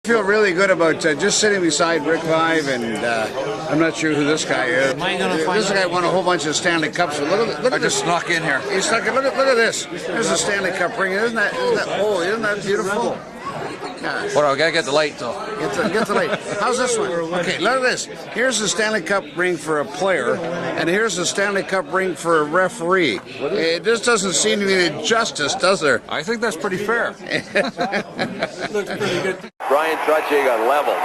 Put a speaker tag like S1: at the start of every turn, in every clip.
S1: I feel really good about just sitting beside Rick Live, and I'm not sure who this guy is. This guy won a whole bunch of Stanley Cups. So look at
S2: just snuck in here.
S1: He snuck in. Look at this. There's a Stanley Cup ring. Isn't that beautiful? Yeah.
S2: Well, I gotta get the light though.
S1: Get the light. How's this one? Okay, look at this. Here's the Stanley Cup ring for a player, and here's the Stanley Cup ring for a referee. This doesn't seem to be any justice, does there?
S2: I think that's pretty fair.
S3: Looks pretty good. Brian Trottier got leveled.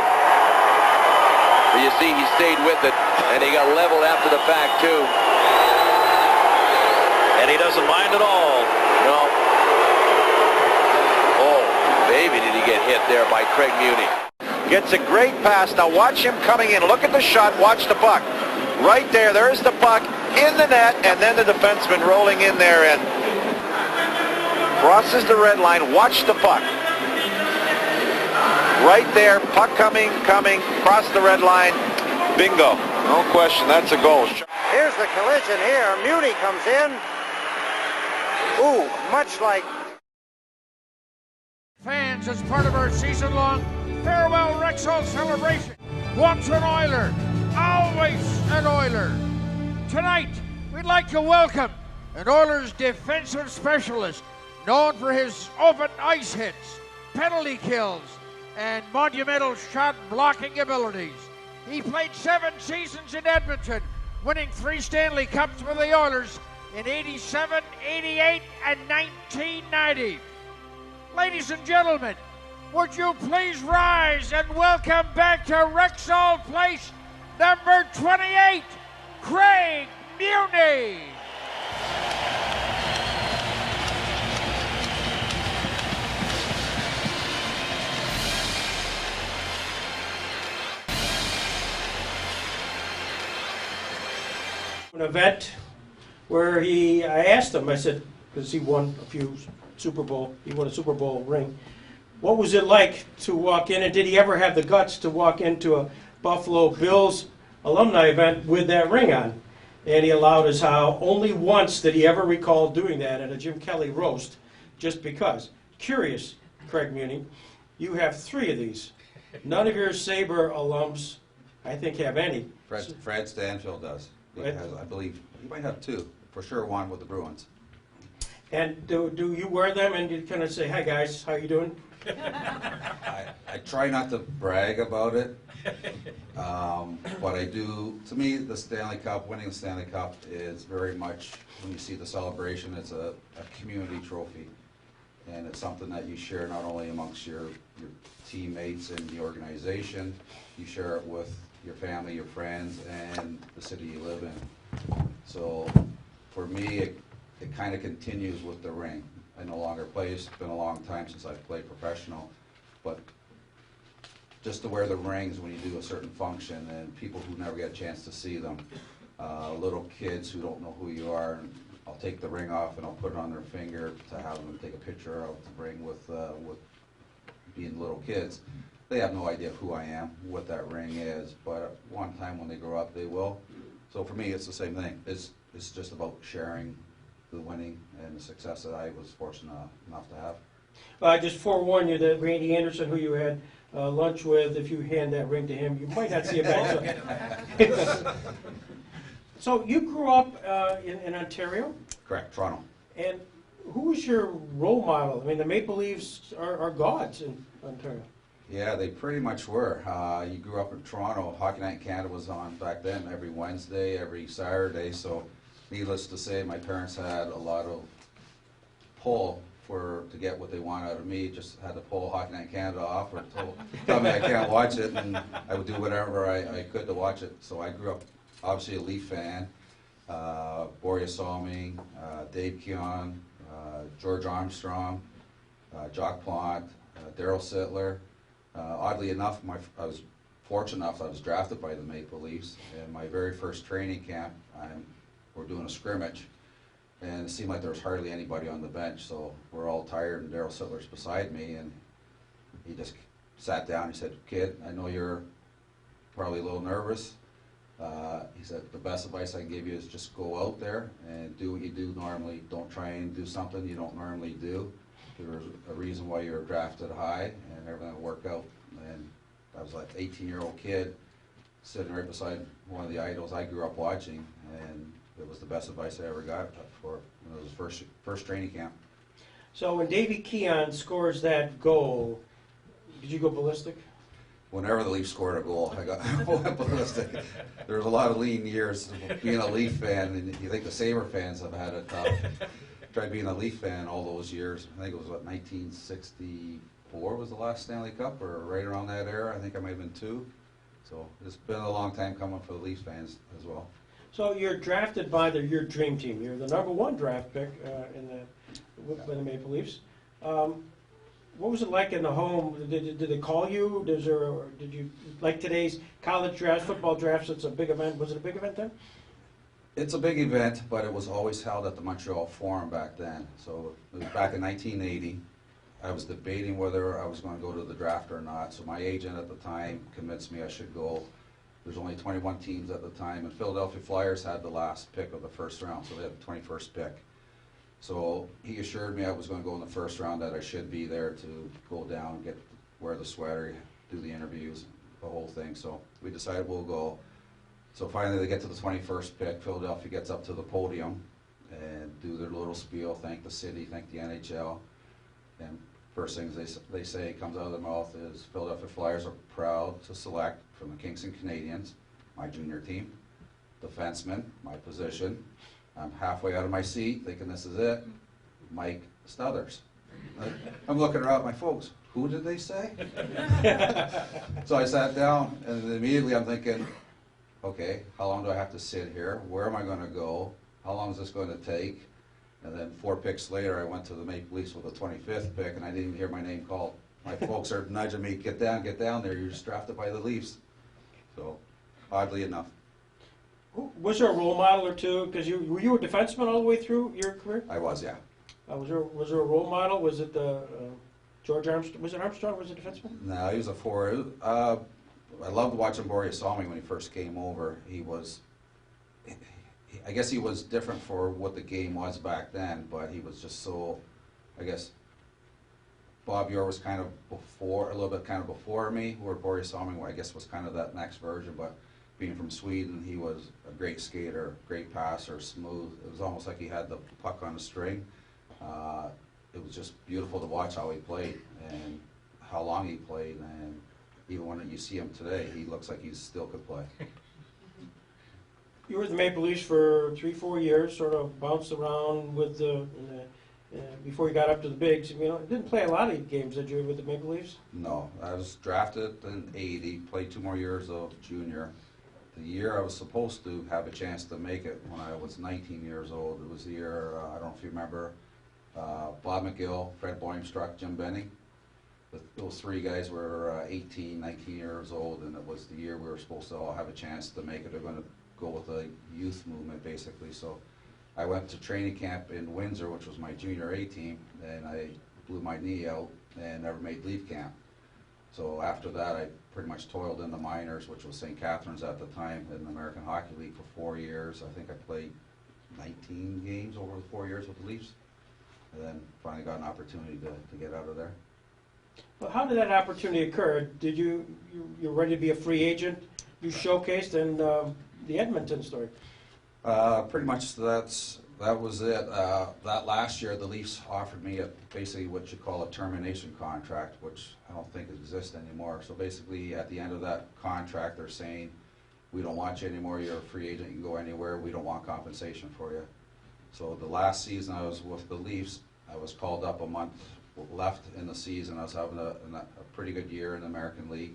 S3: But you see, he stayed with it, and he got leveled after the fact too. And he doesn't mind at all. No. Baby, did he get hit there by Craig Muni. Gets a great pass. Now watch him coming in. Look at the shot. Watch the puck. Right there. There's the puck in the net. And then the defenseman rolling in there and crosses the red line. Watch the puck. Right there. Puck coming. Cross the red line. Bingo. No question. That's a goal.
S4: Here's the collision here. Muni comes in. Ooh, much like...
S5: Fans, as part of our season-long farewell Rexall celebration. Once an Oiler, always an Oiler. Tonight, we'd like to welcome an Oilers defensive specialist known for his open ice hits, penalty kills, and monumental shot blocking abilities. He played 7 seasons in Edmonton, winning 3 Stanley Cups with the Oilers in '87, '88, and 1990. Ladies and gentlemen, would you please rise and welcome back to Rexall Place, number 28, Craig Muni.
S6: An event where I asked him, I said, because he won a few Super Bowl, he won a Super Bowl ring. What was it like to walk in, and did he ever have the guts to walk into a Buffalo Bills alumni event with that ring on? And he allowed us how only once did he ever recall doing that at a Jim Kelly roast, just because. Curious, Craig Muni, you have 3 of these. None of your Sabre alums, I think, have any.
S7: Fred Stanfield does. He has, I believe, he might have 2. For sure, one with the Bruins.
S6: And do you wear them and you kind of say, hi guys, how you doing?
S7: I try not to brag about it, but I do. To me, the Stanley Cup, winning the Stanley Cup is very much, when you see the celebration, it's a community trophy. And it's something that you share not only amongst your teammates in the organization, you share it with your family, your friends, and the city you live in. So for me, it kind of continues with the ring. I no longer play. It's been a long time since I've played professional, but just to wear the rings when you do a certain function, and people who never get a chance to see them, little kids who don't know who you are, and I'll take the ring off and I'll put it on their finger to have them take a picture of the ring with being little kids. They have no idea who I am, what that ring is, but one time when they grow up, they will. So for me, it's the same thing. It's just about sharing the winning and the success that I was fortunate enough to have.
S6: I just forewarn you that Randy Anderson, who you had lunch with, if you hand that ring to him, you might not see it back. So you grew up in Ontario?
S7: Correct, Toronto.
S6: And who was your role model? I mean, the Maple Leafs are gods in Ontario.
S7: Yeah, they pretty much were. You grew up in Toronto. Hockey Night in Canada was on back then every Wednesday, every Saturday, so needless to say, my parents had a lot of pull to get what they want out of me. Just had to pull Hockey Night in Canada off or tell me I can't watch it, and I would do whatever I could to watch it. So I grew up obviously a Leaf fan. Boreas Salming, Dave Keon, George Armstrong, Jock Plant, Daryl Sittler. Oddly enough, I was fortunate enough I was drafted by the Maple Leafs, and my very first training camp, we're doing a scrimmage, and it seemed like there was hardly anybody on the bench, so we're all tired, and Daryl Sittler's beside me, and he just sat down. He said, "Kid, I know you're probably a little nervous." He said, "The best advice I can give you is just go out there and do what you do normally. Don't try and do something you don't normally do, there was a reason why you were drafted high, and everything worked out. And I was like an 18-year-old kid sitting right beside one of the idols I grew up watching, and it was the best advice I ever got for when it was first training camp.
S6: So when Davey Keon scores that goal, did you go ballistic?
S7: Whenever the Leafs scored a goal, I got ballistic. There was a lot of lean years being a Leaf fan, and you think the Sabre fans have had it tough. Tried being a Leaf fan all those years. I think it was, 1964 was the last Stanley Cup, or right around that era. I think I might have been 2. So it's been a long time coming for the Leafs fans as well.
S6: So you're drafted by your dream team. You're the #1 draft pick by the Maple Leafs. What was it like in the home? Did they call you? Did you, like today's college drafts, football drafts, it's a big event. Was it a big event then?
S7: It's a big event, but it was always held at the Montreal Forum back then. So it was back in 1980. I was debating whether I was going to go to the draft or not. So my agent at the time convinced me I should go. There's only 21 teams at the time, and Philadelphia Flyers had the last pick of the first round, so they had the 21st pick. So he assured me I was going to go in the first round, that I should be there to go down, wear the sweater, do the interviews, the whole thing. So we decided we'll go. So finally they get to the 21st pick. Philadelphia gets up to the podium and do their little spiel, thank the city, thank the NHL. And first things they say comes out of their mouth is, Philadelphia Flyers are proud to select from the Kingston Canadians, my junior team, defenseman, my position. I'm halfway out of my seat thinking this is it, Mike Stothers. I'm looking around, my folks, who did they say? So I sat down, and immediately I'm thinking, okay, how long do I have to sit here? Where am I going to go? How long is this going to take? And then 4 picks later, I went to the Maple Leafs with the 25th pick, and I didn't even hear my name called. My folks are nudging me, get down there, you're just drafted by the Leafs. So, oddly enough.
S6: Was there a role model or two? Because were you a defenseman all the way through your career?
S7: I was, yeah.
S6: Was there a role model? Was it George Armstrong? Was it Armstrong? Was it a defenseman?
S7: No, he was a forward. I loved watching Borje when he first came over. I guess he was different for what the game was back then, but he was just so, I guess, Bob Orr was kind of a little bit before me, where Borje I guess was kind of that next version, but being from Sweden, he was a great skater, great passer, smooth. It was almost like he had the puck on a string. It was just beautiful to watch how he played and how long he played, and even when you see him today, he looks like he still could play.
S6: You were at the Maple Leafs for 3-4 years, sort of bounced around with before you got up to the bigs. Didn't play a lot of games, did you, with the Maple Leafs?
S7: No, I was drafted in '80, played 2 more years of junior. The year I was supposed to have a chance to make it, when I was 19 years old, it was the year, I don't know if you remember, Bob McGill, Fred Boimstruck, Jim Benning. Those 3 guys were 18, 19 years old, and it was the year we were supposed to all have a chance to make it. They're going to go with a youth movement, basically. So I went to training camp in Windsor, which was my junior A team, and I blew my knee out and never made leave camp. So after that, I pretty much toiled in the minors, which was St. Catharines at the time, in the American Hockey League for 4 years. I think I played 19 games over the 4 years with the Leafs, and then finally got an opportunity to get out of there.
S6: Well, how did that opportunity occur? Did you were ready to be a free agent? You showcased in the Edmonton story.
S7: Pretty much that was it. That last year, the Leafs offered me basically what you call a termination contract, which I don't think exists anymore. So basically, at the end of that contract, they're saying, we don't want you anymore, you're a free agent, you can go anywhere, we don't want compensation for you. So the last season I was with the Leafs, I was called up a month left in the season. I was having a pretty good year in the American League.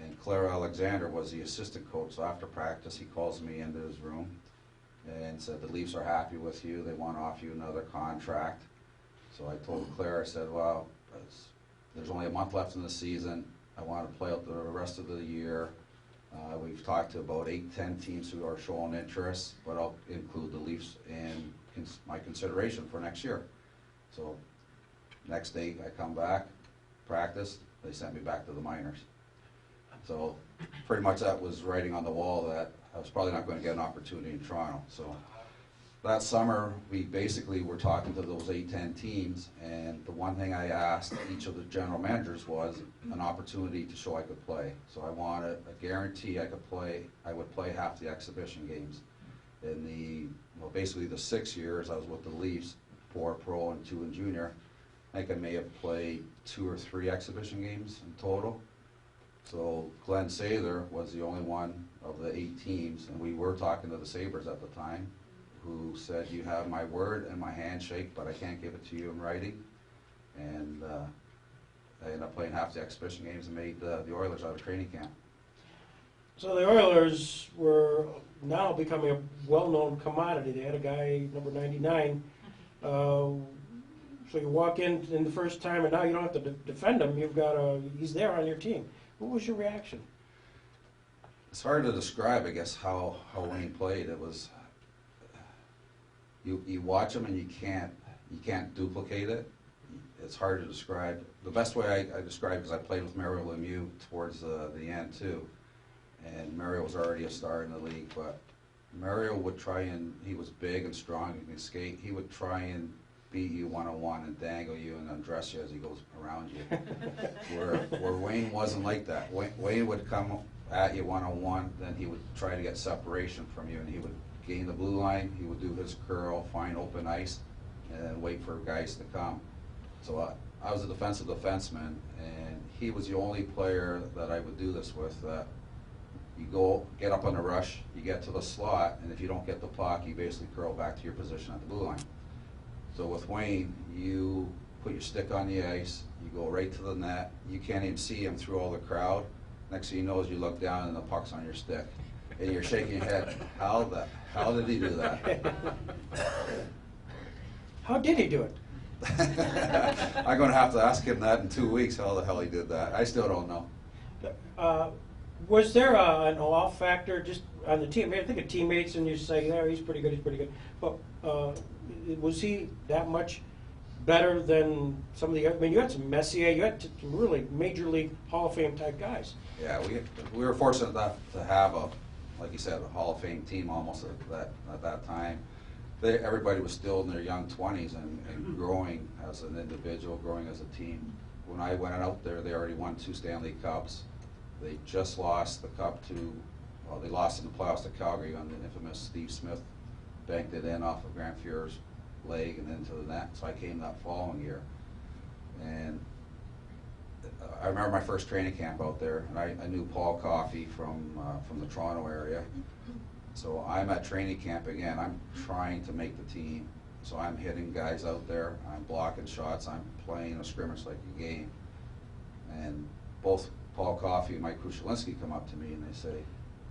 S7: And Claire Alexander was the assistant coach, so after practice he calls me into his room and said, the Leafs are happy with you, they want to offer you another contract. So I told Claire, I said, well, there's only a month left in the season, I want to play out the rest of the year. We've talked to about 8-10 teams who are showing interest, but I'll include the Leafs in my consideration for next year. So next day I come back, practice, they sent me back to the minors. So pretty much that was writing on the wall that I was probably not going to get an opportunity in Toronto. So that summer, we basically were talking to those A-10 teams, and the one thing I asked each of the general managers was an opportunity to show I could play. So I wanted a guarantee I would play half the exhibition games. In basically the 6 years I was with the Leafs, 4 pro and 2 in junior, I think I may have played 2 or 3 exhibition games in total. So Glenn Sather was the only one of the 8 teams, and we were talking to the Sabres at the time, who said, "You have my word and my handshake, but I can't give it to you in writing." And I ended up playing half the exhibition games and made the Oilers out of training camp.
S6: So the Oilers were now becoming a well-known commodity. They had a guy, number 99. So you walk in the first time, and now you don't have to defend him. He's there on your team. What was your reaction?
S7: It's hard to describe, I guess, how Wayne played. It was, you watch him and you can't duplicate it. It's hard to describe. The best way I describe it is I played with Mario Lemieux towards the end too, and Mario was already a star in the league. But Mario would he was big and strong, he could skate. He would try and beat you one-on-one and dangle you and undress you as he goes around you. where Wayne wasn't like that. Wayne would come at you one-on-one, then he would try to get separation from you, and he would gain the blue line, he would do his curl, find open ice, and then wait for guys to come. So I was a defensive defenseman, and he was the only player that I would do this with, that you get up on the rush, you get to the slot, and if you don't get the puck, you basically curl back to your position at the blue line. So with Wayne, you put your stick on the ice, you go right to the net, you can't even see him through all the crowd. Next thing you know is you look down and the puck's on your stick. And you're shaking your head, how did he do that?
S6: How did he do it?
S7: I'm going to have to ask him that in 2 weeks, how the hell he did that. I still don't know.
S6: Was there an off factor just on the team? I mean, I think of teammates and you say, "Yeah, he's pretty good." But was he that much better than some of the other? I mean, you had some Messier, you had some really major league Hall of Fame type guys.
S7: Yeah, we were fortunate to have like you said, a Hall of Fame team almost at that time. Everybody was still in their young 20s and growing as an individual, growing as a team. When I went out there, they already won 2 Stanley Cups. They just lost the cup they lost in the playoffs to Calgary on the infamous Steve Smith banked it in off of Grant Fuhr's leg and into the net. So I came that following year. And I remember my first training camp out there, and I knew Paul Coffey from the Toronto area. So I'm at training camp again. I'm trying to make the team. So I'm hitting guys out there. I'm blocking shots. I'm playing a scrimmage like a game. And both Paul Coffey and Mike Krushelinski come up to me and they say,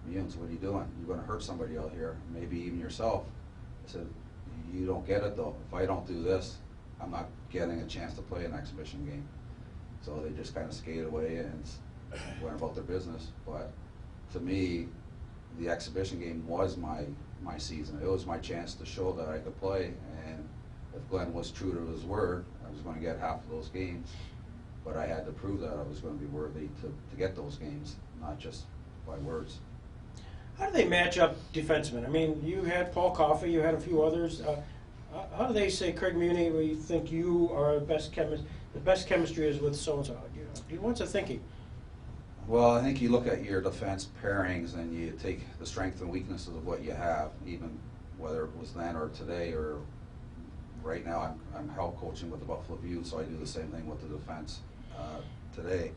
S7: "Munes, what are you doing? You're going to hurt somebody out here, maybe even yourself." I said, "You don't get it though. If I don't do this, I'm not getting a chance to play an exhibition game." So they just kind of skated away and went about their business. But to me, the exhibition game was my season. It was my chance to show that I could play, and if Glenn was true to his word, I was going to get half of those games. But I had to prove that I was going to be worthy to get those games, not just by words.
S6: How do they match up defensemen? I mean, you had Paul Coffey, you had a few others. How do they say, Craig Muni, we think you are the best chemist? The best chemistry is with so-and-so. What's the thinking?
S7: Well, I think you look at your defense pairings and you take the strengths and weaknesses of what you have, even whether it was then or today or right now. I'm health coaching with the Buffalo View, so I do the same thing with the defense today.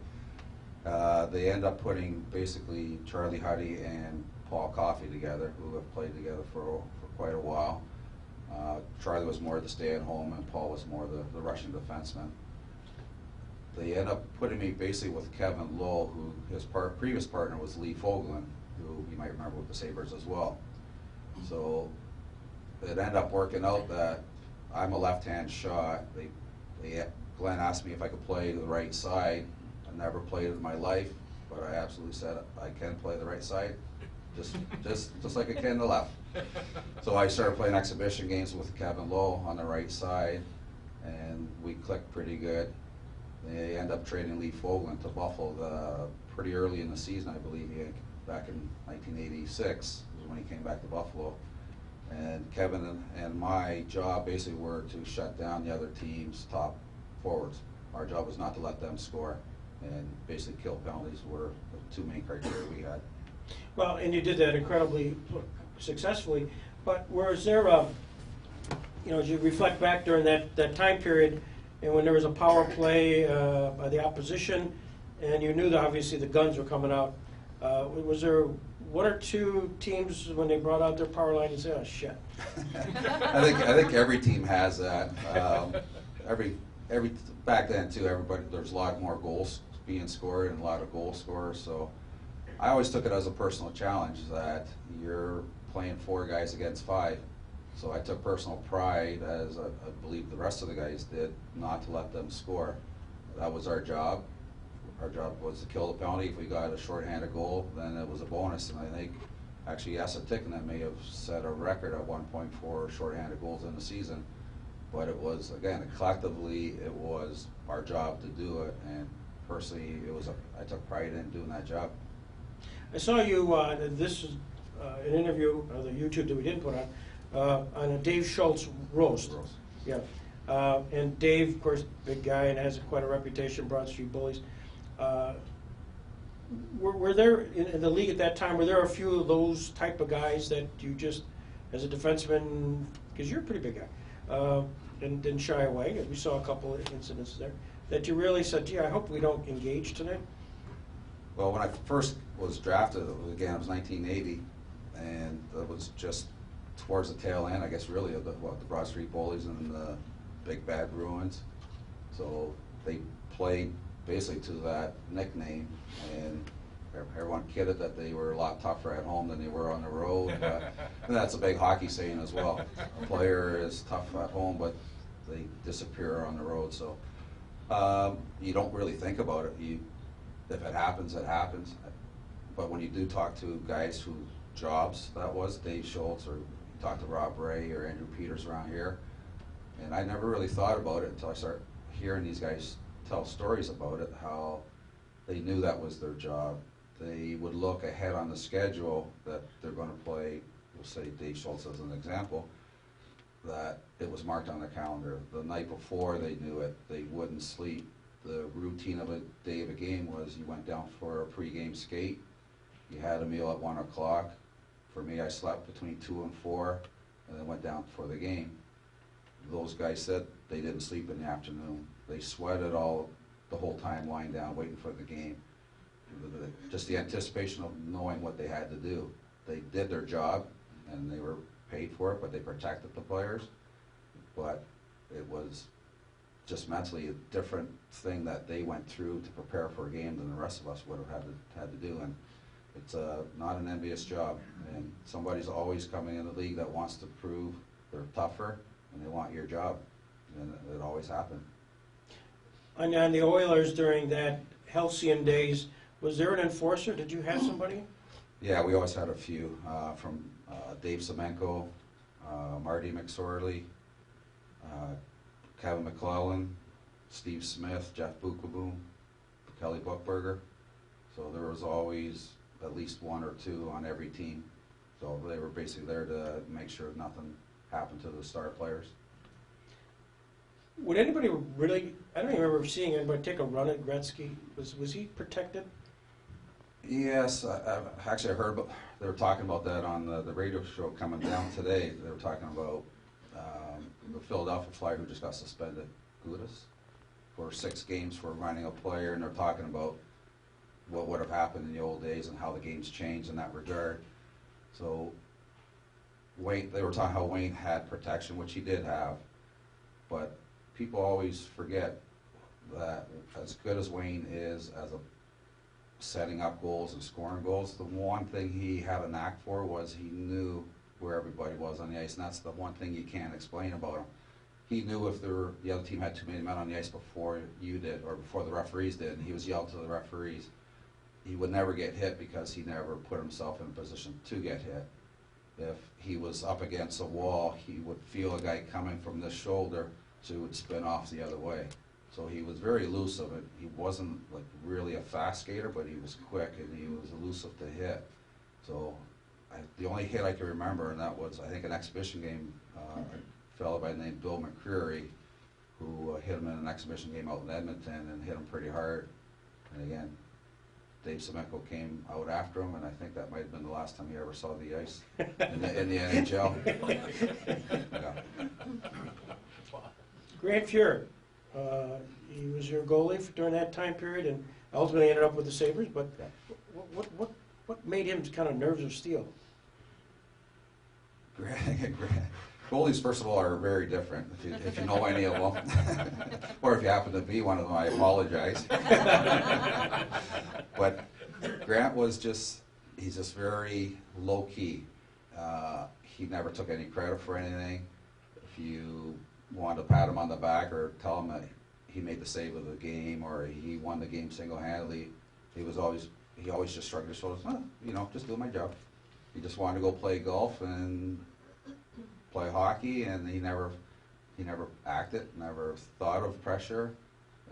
S7: They end up putting basically Charlie Huddy and Paul Coffey together, who have played together for quite a while. Charlie was more the stay-at-home, and Paul was more the Russian defenseman. They end up putting me basically with Kevin Lowe, who his previous partner was Lee Fogelin, who you might remember with the Sabres as well. So it ended up working out that I'm a left-hand shot. Glenn asked me if I could play the right side. I never played it in my life, but I absolutely said I can play the right side, just like I can the left. So I started playing exhibition games with Kevin Lowe on the right side, and we clicked pretty good. They end up trading Lee Fogelin to Buffalo pretty early in the season, I believe. Back in 1986 was when he came back to Buffalo. And Kevin and my job basically were to shut down the other team's top forwards. Our job was not to let them score, and basically kill penalties were the two main criteria we had.
S6: Well, and you did that incredibly successfully, but was there as you reflect back during that time period, and when there was a power play by the opposition, and you knew that obviously the guns were coming out, was there one or two teams when they brought out their power line and said, "Oh shit"?
S7: I think every team has that. Every back then too, there's a lot more goals being scored and a lot of goal scorers. So I always took it as a personal challenge that you're playing 4 guys against 5. So I took personal pride, as I believe the rest of the guys did, not to let them score. That was our job. Our job was to kill the penalty. If we got a shorthanded goal, then it was a bonus. And I think actually Asa Ticknet may have set a record at 1.4 shorthanded goals in the season. But it was, again, collectively, it was our job to do it. And personally, I took pride in doing that job.
S6: I saw you, this is an interview, the YouTube that we didn't put on a Dave Schultz roast. Yeah. And Dave, of course, big guy and has quite a reputation, Broad Street Bullies. Were there, in the league at that time, were there a few of those type of guys that you just, as a defenseman, because you're a pretty big guy, and didn't shy away? We saw a couple of incidents there, that you really said, gee, I hope we don't engage tonight?
S7: Well, when I first was drafted, again, it was 1980, and it was just towards the tail end, I guess, really, of the Broad Street Bullies and the Big Bad Bruins. So they played basically to that nickname, and everyone kidded that they were a lot tougher at home than they were on the road. And that's a big hockey saying as well. A player is tough at home, but they disappear on the road. So you don't really think about it. If it happens, it happens. But when you do talk to guys whose jobs that was, Dave Schultz, or you talk to Rob Ray or Andrew Peters around here, and I never really thought about it until I started hearing these guys tell stories about it, how they knew that was their job. They would look ahead on the schedule that they're going to play, we'll say Dave Schultz as an example, that it was marked on the calendar. The night before they knew it, they wouldn't sleep. The routine of a day of a game was you went down for a pregame skate, you had a meal at 1 o'clock. For me, I slept between 2 and 4, and then went down for the game. Those guys said they didn't sleep in the afternoon. They sweated the whole time lying down waiting for the game. Just the anticipation of knowing what they had to do. They did their job, and they were paid for it, but they protected the players. But it was just mentally a different thing that they went through to prepare for a game than the rest of us would have had to do. And it's not an envious job. And somebody's always coming in the league that wants to prove they're tougher, and they want your job. And it always happened.
S6: On the Oilers during that halcyon days, was there an enforcer? Did you have somebody?
S7: Yeah, we always had a few, from Dave Semenko, Marty McSorley, Kevin McClellan, Steve Smith, Jeff Bukaboom, Kelly Buchberger. So there was always at least 1 or 2 on every team. So they were basically there to make sure nothing happened to the star players.
S6: Would anybody really, I don't even remember seeing anybody take a run at Gretzky. Was he protected?
S7: Yes, actually I heard they were talking about that on the radio show coming down today. They were talking about the Philadelphia Flyer who just got suspended, Gudis, for 6 games for running a player, and they're talking about what would have happened in the old days and how the game's changed in that regard. So they were talking how Wayne had protection, which he did have, but people always forget that as good as Wayne is as a setting up goals and scoring goals, the one thing he had a knack for was he knew where everybody was on the ice, and that's the one thing you can't explain about him. He knew if the other team had too many men on the ice before you did, or before the referees did, and he was yelled to the referees. He would never get hit because he never put himself in a position to get hit. If he was up against a wall, he would feel a guy coming from this shoulder, so he would spin off the other way. So he was very elusive. He wasn't like really a fast skater, but he was quick and he was elusive to hit. So the only hit I can remember, and that was, I think, an exhibition game, a fellow by the name Bill McCreary, who hit him in an exhibition game out in Edmonton and hit him pretty hard. And again, Dave Semenko came out after him, and I think that might have been the last time he ever saw the ice in the NHL. Yeah.
S6: Grant Fuhr, he was your goalie during that time period, and ultimately ended up with the Sabres. But what made him kind of nerves of steel?
S7: Goalies, first of all, are very different, if you know any of them. Or if you happen to be one of them, I apologize. But Grant was he's just very low-key. He never took any credit for anything. If you wanted to pat him on the back or tell him that he made the save of the game or he won the game single-handedly, he always just shrugged his shoulders, just do my job. He just wanted to go play golf and play hockey, and he never acted, never thought of pressure.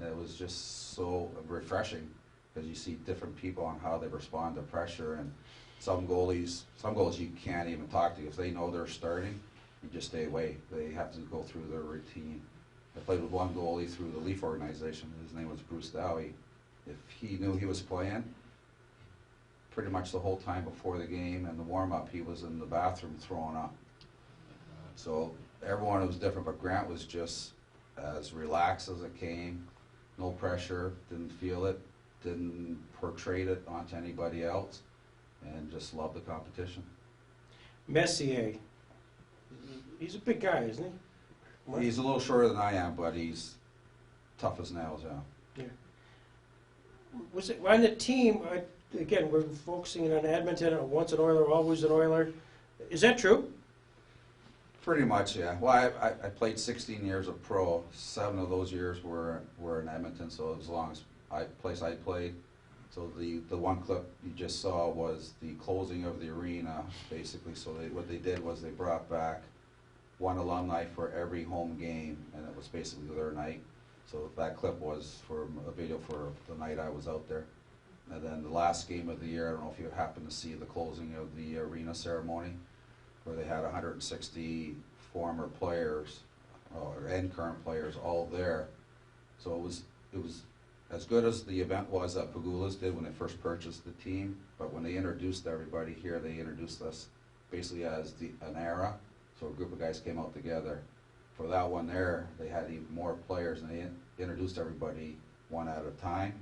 S7: It was just so refreshing because you see different people on how they respond to pressure, and some goalies you can't even talk to. If they know they're starting, you just stay away. They have to go through their routine. I played with one goalie through the Leaf organization. His name was Bruce Dowie. If he knew he was playing, pretty much the whole time before the game and the warm-up, he was in the bathroom throwing up. So everyone was different, but Grant was just as relaxed as it came, no pressure, didn't feel it, didn't portray it onto anybody else, and just loved the competition.
S6: Messier, he's a big guy, isn't he? What?
S7: He's a little shorter than I am, but he's tough as nails, yeah.
S6: Was it on the team, again, we're focusing on Edmonton, once an Oiler, always an Oiler. Is that true?
S7: Pretty much, yeah. Well, I played 16 years of pro. 7 of those years were in Edmonton, so as long as I played. So the one clip you just saw was the closing of the arena, basically. So what they did was they brought back one alumni for every home game, and it was basically their night. So that clip was for a video for the night I was out there. And then the last game of the year, I don't know if you happened to see the closing of the arena ceremony, where they had 160 former players and current players all there. So it was as good as the event was that Pagulas did when they first purchased the team. But when they introduced everybody here, they introduced us basically as an era. So a group of guys came out together. For that one there, they had even more players, and they introduced everybody one at a time.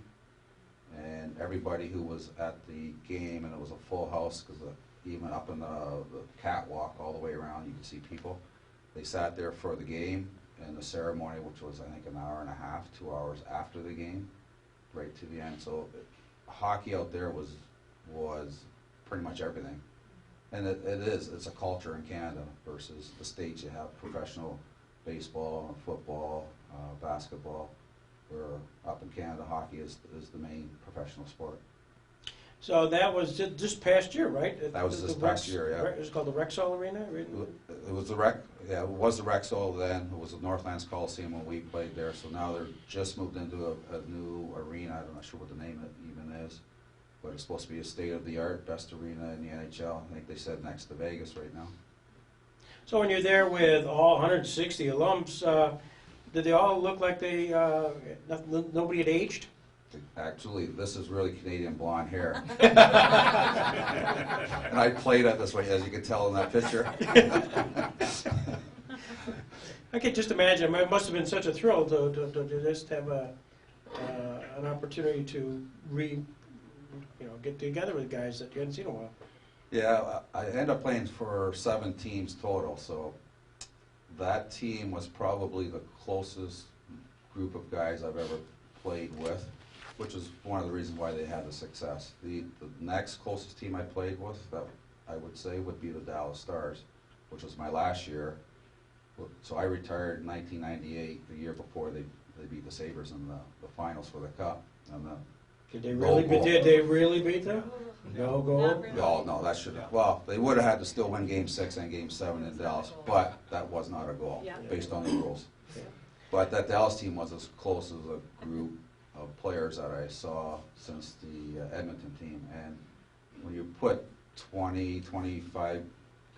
S7: And everybody who was at the game, and it was a full house because even up in the catwalk all the way around, you could see people. They sat there for the game and the ceremony, which was, I think, an hour and a half, 2 hours after the game, right to the end. So hockey out there was pretty much everything. And it's a culture in Canada versus the States. You have professional baseball, football, basketball, where up in Canada, hockey is the main professional sport.
S6: So that was just past year, right?
S7: That was this past year, yeah.
S6: It was called the Rexall Arena, right?
S7: It was the Rexall then. It was the Northlands Coliseum when we played there. So now they're just moved into a new arena. I'm not sure what the name of it even is, but it's supposed to be a state-of-the-art, best arena in the NHL. I think they said next to Vegas right now.
S6: So when you're there with all 160 alums, did they all look like nobody had aged?
S7: Actually, this is really Canadian blonde hair. And I played it this way, as you can tell in that picture.
S6: I can just imagine. It must have been such a thrill to just have an opportunity to get together with guys that you hadn't seen in a while.
S7: Yeah, I ended up playing for 7 teams total, so that team was probably the closest group of guys I've ever played with, which is one of the reasons why they had the success. The next closest team I played with, that I would say, would be the Dallas Stars, which was my last year. So I retired in 1998, the year before they beat the Sabres in the finals for the Cup. And
S6: Did they really beat them? No goal?
S7: No, that should have. Well, they would have had to still win Game 6 and Game 7 in Dallas, but that was not a goal based on the rules.
S6: Yeah.
S7: But that Dallas team was as close as a group of players that I saw since the Edmonton team. And when you put 20, 25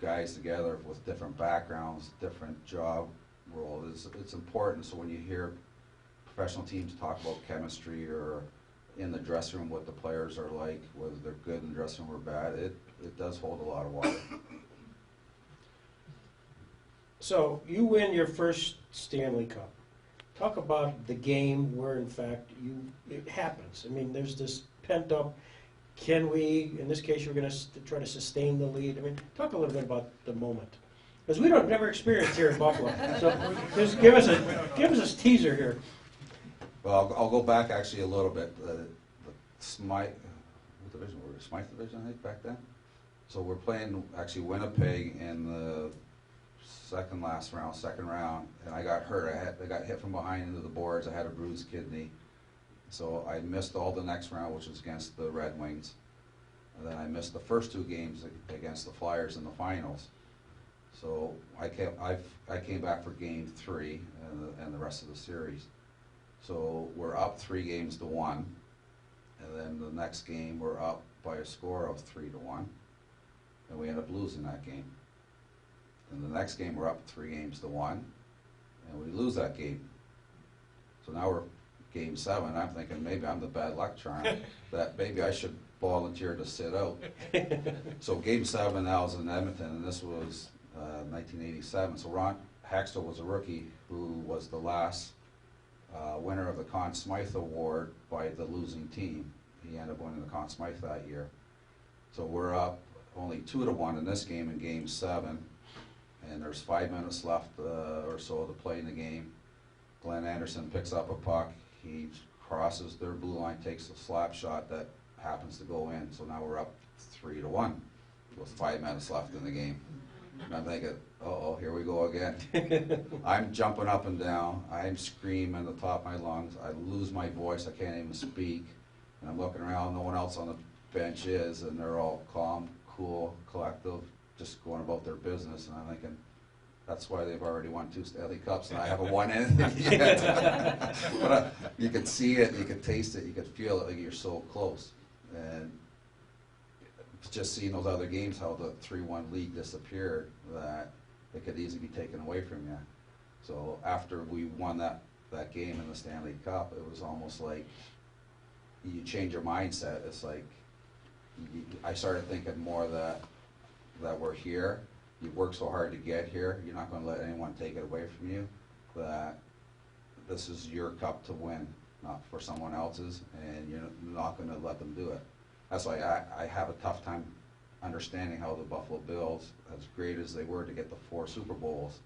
S7: guys together with different backgrounds, different job roles. It's important, so when you hear professional teams talk about chemistry or in the dressing room what the players are like, whether they're good in the dressing room or bad, it does hold a lot of water.
S6: So you win your first Stanley Cup. Talk about the game where, in fact, it happens. I mean, there's this pent up. Can we, in this case, you're going to try to sustain the lead? I mean, talk a little bit about the moment, because we don't never experienced here in Buffalo. So just give us a teaser here.
S7: Well, I'll go back actually a little bit. The Smythe, what division were we? Smythe division, I think, back then. So we're playing actually Winnipeg in the second round, and I got hurt. I got hit from behind into the boards. I had a bruised kidney. So I missed all the next round, which was against the Red Wings. And then I missed the first 2 games against the Flyers in the finals. So I came back for game 3 and the rest of the series. So we're up 3-1, and then the next game we're up by a score of 3-1, and we end up losing that game. And the next game we're up 3-1, and we lose that game. So now we're game 7. I'm thinking maybe I'm the bad luck charm, that maybe I should volunteer to sit out. So game 7 now is in Edmonton, and this was 1987. So Ron Haxtell was a rookie who was the last winner of the Conn Smythe Award by the losing team. He ended up winning the Conn Smythe that year. So we're up only 2-1 in this game in game 7, and there's 5 minutes left or so to play in the game. Glenn Anderson picks up a puck. He crosses their blue line, takes a slap shot that happens to go in. So now we're up 3-1 with 5 minutes left in the game. And I'm thinking, uh-oh, here we go again. I'm jumping up and down. I'm screaming at the top of my lungs. I lose my voice. I can't even speak. And I'm looking around. No one else on the bench is, and they're all calm, cool, collective, just going about their business. And I'm thinking, that's why they've already won 2 Stanley Cups, and I haven't won anything yet. But you could see it, you could taste it, you could feel it, like you're so close. And just seeing those other games, how the 3-1 lead disappeared, that it could easily be taken away from you. So after we won that game in the Stanley Cup, it was almost like you change your mindset. It's like I started thinking more that we're here. You work so hard to get here. You're not going to let anyone take it away from you. That this is your cup to win, not for someone else's, and you're not going to let them do it. That's why I have a tough time understanding how the Buffalo Bills, as great as they were to get the 4 Super Bowls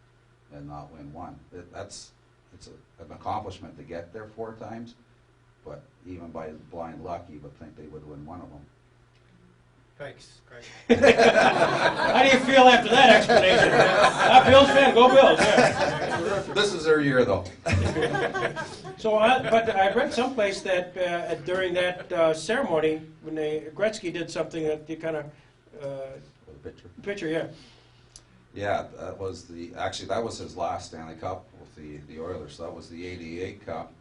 S7: and not win 1. It's an accomplishment to get there 4 times, but even by blind luck, you would think they would win 1 of them.
S8: Thanks, Craig.
S6: How do you feel after that explanation? Bills fan, go Bills. Yeah.
S7: This is their year, though.
S6: So, but I read someplace that during that ceremony, when Gretzky did something that you kind of picture, yeah.
S7: Yeah, that was that was his last Stanley Cup with the Oilers. So that was the '88 Cup,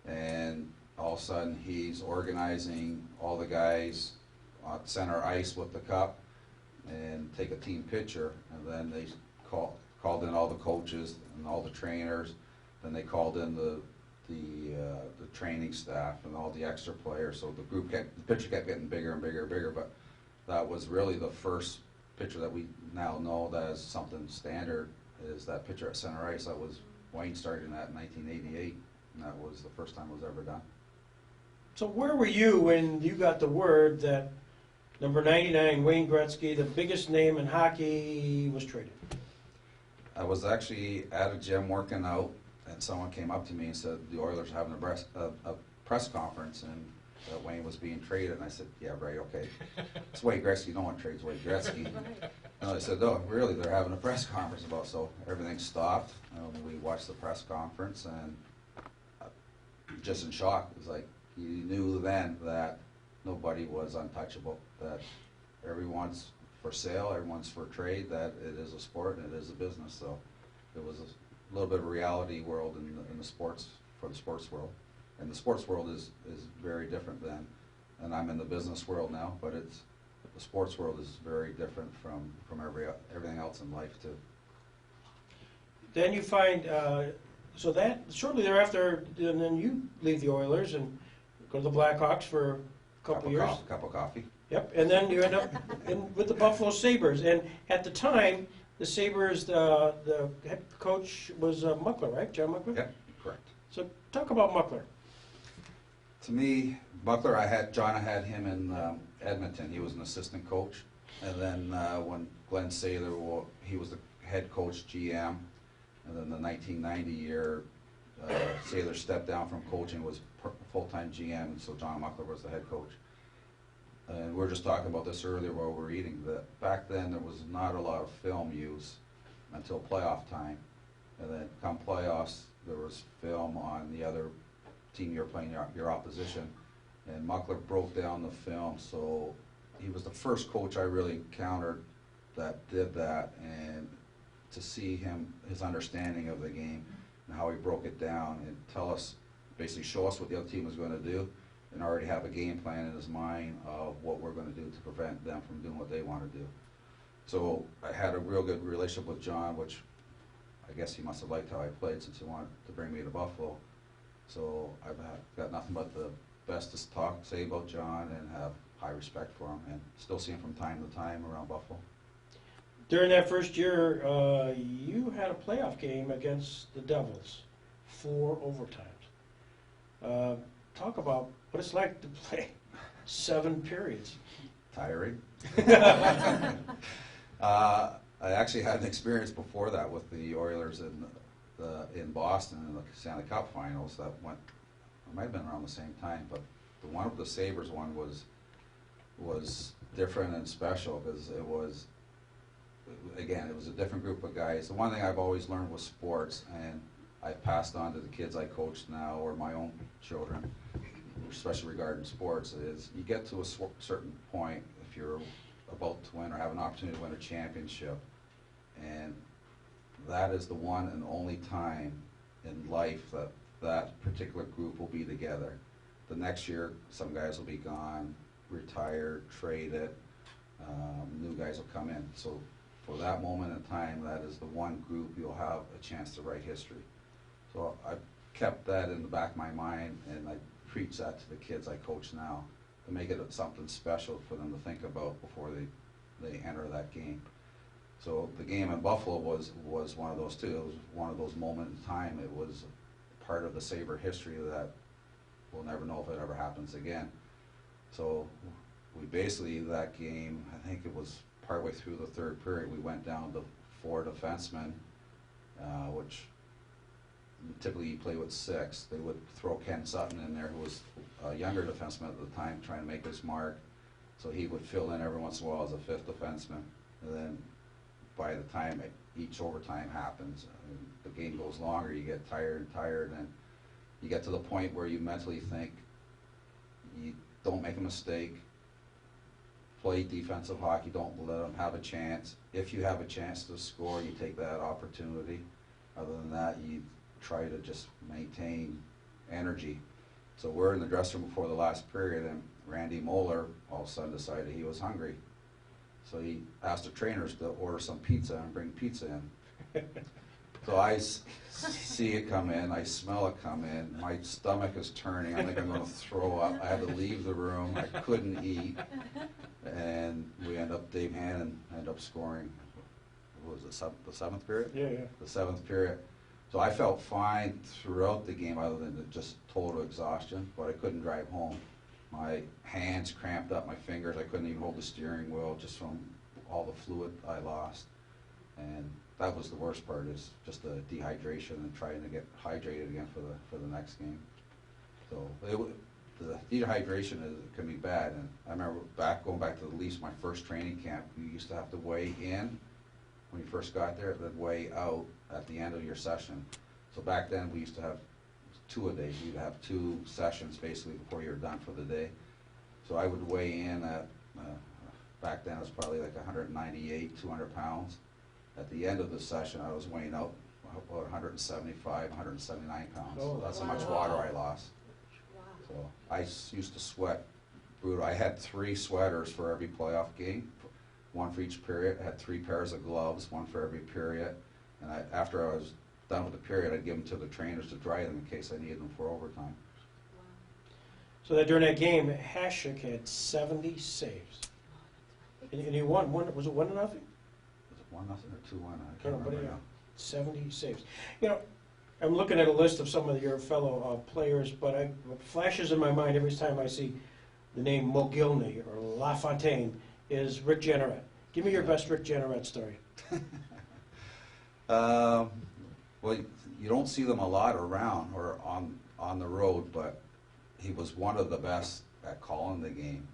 S7: and all of a sudden he's organizing all the guys on center ice with the cup and take a team picture, and then they called in all the coaches and all the trainers. Then they called in the training staff and all the extra players. So the picture kept getting bigger and bigger and bigger. But that was really the first picture that we now know that is something standard, is that picture at center ice. That was Wayne started that in 1988, and that was the first time it was ever done.
S6: So where were you when you got the word that number 99, Wayne Gretzky, the biggest name in hockey, was traded?
S7: I was actually at a gym working out, and someone came up to me and said the Oilers were having a press conference, and Wayne was being traded. And I said, yeah, right, okay. It's Wayne Gretzky. No one trades Wayne Gretzky. And I said, no, really, they're having a press conference about. So everything stopped. We watched the press conference, and just in shock. It was like, you knew then that nobody was untouchable, that everyone's for sale, everyone's for trade, that it is a sport and it is a business. So it was a little bit of a reality world in the sports, for the sports world. And the sports world is very different than, and I'm in the business world now, but the sports world is very different from everything else in life too.
S6: Then you find, so that, shortly thereafter, and then you leave the Oilers and go to the Blackhawks for a couple years.
S7: Cup of coffee.
S6: Yep, and then you end up with the Buffalo Sabres. And at the time, the Sabres, the head coach was Muckler, right? John Muckler?
S7: Yep, correct.
S6: So talk about Muckler.
S7: To me, Buckler, I had him in Edmonton. He was an assistant coach. And then when Glenn Saylor, he was the head coach, GM. And then the 1990 year, Saylor stepped down from coaching, was full-time GM, and so John Muckler was the head coach. And we were just talking about this earlier while we were eating, that back then there was not a lot of film use until playoff time. And then come playoffs, there was film on the other team you're playing, your opposition. And Muckler broke down the film, so he was the first coach I really encountered that did that. And to see his understanding of the game and how he broke it down and basically show us what the other team was going to do, and already have a game plan in his mind of what we're going to do to prevent them from doing what they want to do. So I had a real good relationship with John, which I guess he must have liked how I played since he wanted to bring me to Buffalo. So I've got nothing but the best to say about John and have high respect for him, and still see him from time to time around Buffalo.
S6: During that first year, you had a playoff game against the Devils, 4 overtimes. Talk about what it's like to play 7 periods.
S7: Tiring. I actually had an experience before that with the Oilers in Boston in the Stanley Cup Finals. That went, it might have been around the same time, but the one with the Sabres one was different and special because it was, again, it was a different group of guys. The one thing I've always learned with sports, and I've passed on to the kids I coach now or my own children, especially regarding sports, is you get to a certain point if you're about to win or have an opportunity to win a championship, and that is the one and only time in life that that particular group will be together. The next year, some guys will be gone, retired, traded, new guys will come in. So for that moment in time, that is the one group you'll have a chance to write history. So I've kept that in the back of my mind, and I preach that to the kids I coach now to make it something special for them to think about before they enter that game. So the game in Buffalo was one of those too. It was one of those moments in time. It was part of the Sabre history that we'll never know if it ever happens again. So we basically, that game, I think it was partway through the third period, we went down to 4 defensemen, which typically you play with 6. They would throw Ken Sutton in there, who was a younger defenseman at the time, trying to make his mark. So he would fill in every once in a while as a 5th defenseman. And then by the time each overtime happens, the game goes longer, you get tired and tired, and you get to the point where you mentally think, you don't make a mistake, play defensive hockey, don't let them have a chance. If you have a chance to score, you take that opportunity. Other than that, you try to just maintain energy. So we're in the dressing room before the last period, and Randy Moeller all of a sudden decided he was hungry. So he asked the trainers to order some pizza and bring pizza in. So I see it come in, I smell it come in, my stomach is turning, I think I'm going to throw up. I had to leave the room, I couldn't eat, and we end up, Dave Hannon ended up scoring, what was it, the 7th period?
S6: Yeah.
S7: The 7th period. So I felt fine throughout the game other than just total exhaustion, but I couldn't drive home. My hands cramped up, my fingers, I couldn't even hold the steering wheel just from all the fluid I lost. And that was the worst part, is just the dehydration and trying to get hydrated again for the next game. So the dehydration can be bad. And I remember going back to the Leafs, my first training camp, you used to have to weigh in when you first got there, then weigh out at the end of your session. So back then we used to have 2 a day. You'd have 2 sessions basically before you're done for the day. So I would weigh in at, back then it was probably like 198, 200 pounds. At the end of the session I was weighing out about 175, 179 pounds. So that's how much water I lost. So I used to sweat brutal. I had 3 sweaters for every playoff game, one for each period. I had 3 pairs of gloves, one for every period. And after I was done with the period, I'd give them to the trainers to dry them in case I needed them for overtime.
S6: So that during that game, Hasek had 70 saves. And he won. Was it 1-0?
S7: Was it 1-0 or 2-1? I can't remember now.
S6: 70 saves. You know, I'm looking at a list of some of your fellow players, but what flashes in my mind every time I see the name Mogilny or LaFontaine is Rick Jeanneret. Give me your best Rick Jeanneret story.
S7: Well, you don't see them a lot around or on the road, but he was one of the best at calling the game.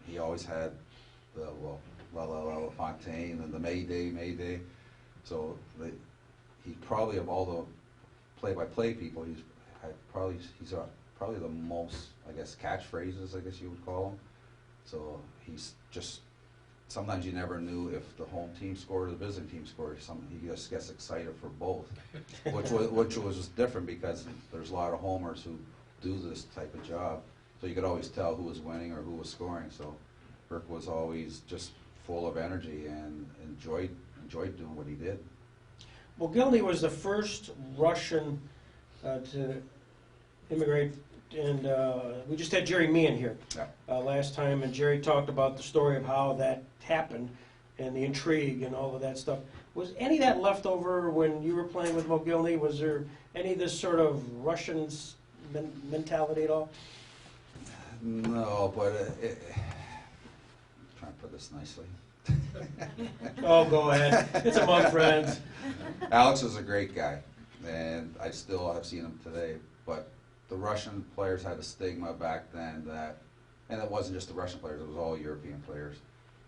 S7: He always had the LaFontaine and the Mayday. So he probably, of all the play-by-play people, he's probably the most, I guess, catchphrases, I guess you would call him. So he's just, sometimes you never knew if the home team scored or the visiting team scored. He just gets excited for both, which was different because there's a lot of homers who do this type of job. So you could always tell who was winning or who was scoring. So Rick was always just full of energy and enjoyed doing what he did.
S6: Mogilny was the first Russian to immigrate, and we just had Jerry Meehan here last time, and Jerry talked about the story of how that happened and the intrigue and all of that stuff. Was any of that left over when you were playing with Mogilny? Was there any of this sort of Russian mentality at all?
S7: No, but I'm trying to put this nicely.
S6: Oh, go ahead. It's among friends.
S7: Alex was a great guy, and I still have seen him today. But the Russian players had a stigma back then that, and it wasn't just the Russian players, it was all European players,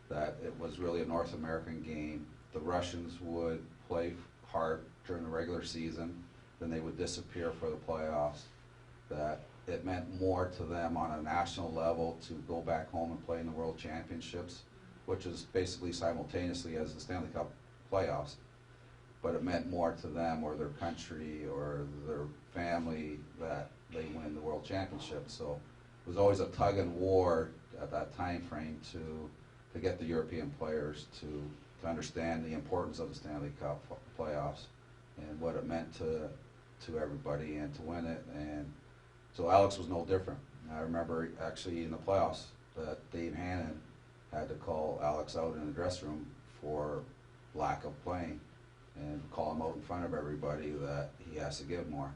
S7: that it was really a North American game. The Russians would play hard during the regular season, then they would disappear for the playoffs. That it meant more to them on a national level to go back home and play in the World Championships, which is basically simultaneously as the Stanley Cup playoffs. But it meant more to them or their country or their family that they win the World Championship. So it was always a tug and war at that time frame to get the European players to understand the importance of the Stanley Cup playoffs and what it meant to everybody and to win it. And so Alex was no different. I remember actually in the playoffs that Dave Hannon had to call Alex out in the dressing room for lack of playing and call him out in front of everybody that he has to give more.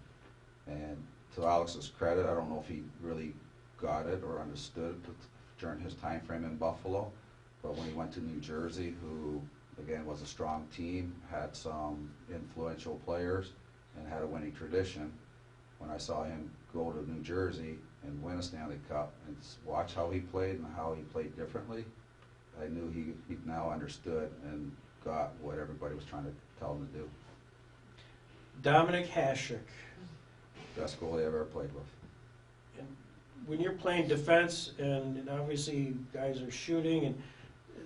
S7: And to Alex's credit, I don't know if he really got it or understood during his time frame in Buffalo, but when he went to New Jersey, who again was a strong team, had some influential players, and had a winning tradition, when I saw him go to New Jersey and win a Stanley Cup and watch how he played and how he played differently, I knew he now understood and got what everybody was trying to tell him to do.
S6: Dominik Hasek.
S7: Best goalie I've ever played with.
S6: And when you're playing defense, and obviously guys are shooting, and